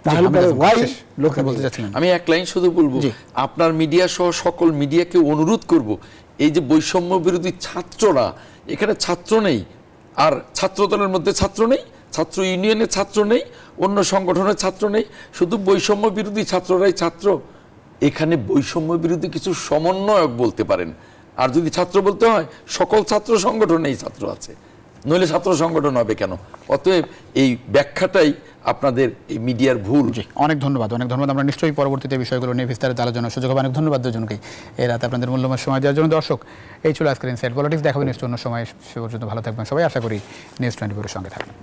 তাহলে ওয়াই লোকে বলতে চাচ্ছিলেন। আমি এক লাইন শুধু বলবো, আপনার মিডিয়া সহ সকল মিডিয়াকে অনুরোধ করব, এই যে বৈষম্য বিরোধী ছাত্ররা, এখানে ছাত্র নেই, আর ছাত্র দলের মধ্যে ছাত্র নেই, ছাত্র ইউনিয়নের ছাত্র নেই, অন্য সংগঠনের ছাত্র নেই, শুধু বৈষম্য বিরোধী ছাত্ররাই ছাত্র। এখানে বৈষম্য বিরোধী কিছু সমন্বয়ক বলতে পারেন, আর যদি ছাত্র বলতে হয় সকল ছাত্র সংগঠনেই ছাত্র আছে, নইলে ছাত্র সংগঠন হবে কেন? অতএব এই ব্যাখ্যাটাই আপনাদের এই মিডিয়ার ভুল। জি, অনেক ধন্যবাদ। আমরা নিশ্চয়ই পরবর্তীতে বিষয়গুলো নিয়ে বিস্তারিত আলোচনার সুযোগ হবে। অনেক ধন্যবাদ দুজনকেই এই রাতে আপনাদের মূল্যবান সময় দেওয়ার জন্য। দর্শক, এই ছিল আজকের ইনসাইড পলিটিক্স। দেখাবেন নিশ্চয় অন্য সময়। সে পর্যন্ত ভালো থাকবেন সবাই। আশা করি নিউজ 24 সঙ্গে থাকবেন।